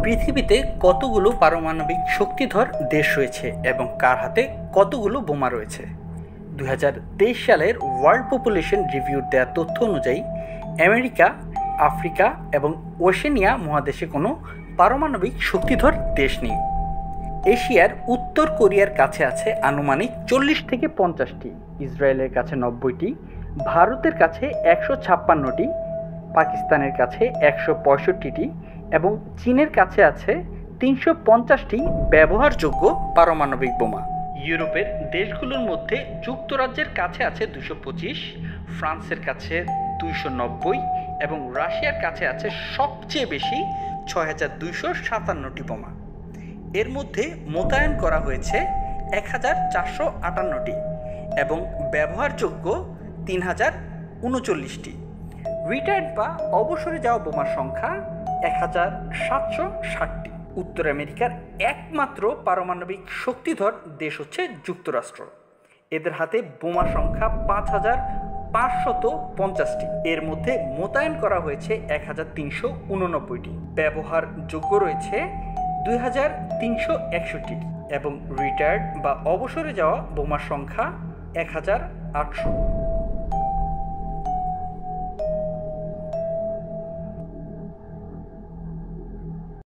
পৃথিবীতে কতগুলো পারমাণবিক শক্তিধর দেশ রয়েছে এবং কার হাতে কতগুলো বোমা রয়েছে? 2023 সালের ওয়ার্ল্ড পপুলেশন রিভিউর দেওয়া তথ্য অনুযায়ী আমেরিকা, আফ্রিকা এবং ওশেনিয়া মহাদেশে কোনো পারমাণবিক শক্তিধর দেশ নেই। এশিয়ার উত্তর কোরিয়ার কাছে আছে আনুমানিক 40 থেকে 50টি, ইসরায়েলের কাছে 90টি, ভারতের কাছে 156টি, পাকিস্তানের কাছে 165টি এবং চীনের কাছে আছে 350টি ব্যবহারযোগ্য পারমাণবিক বোমা। ইউরোপের দেশগুলোর মধ্যে যুক্তরাজ্যের কাছে আছে 225, ফ্রান্সের কাছে 290 এবং রাশিয়ার কাছে আছে সবচেয়ে বেশি 6257টি বোমা। এর মধ্যে মোতায়েন করা হয়েছে 1458টি এবং ব্যবহারযোগ্য 3039টি। রিটায়ার্ড বা অবসরে যাওয়া বোমার সংখ্যা 1760টি। উত্তর আমেরিকার একমাত্র পারমাণবিক শক্তিধর দেশ হচ্ছে যুক্তরাষ্ট্র। এদের হাতে বোমা সংখ্যা 5550টি। এর মধ্যে মোতায়েন করা হয়েছে 1389টি, ব্যবহারযোগ্য রয়েছে 2361টি এবং রিটায়ার্ড বা অবসরে যাওয়া বোমার সংখ্যা 1800।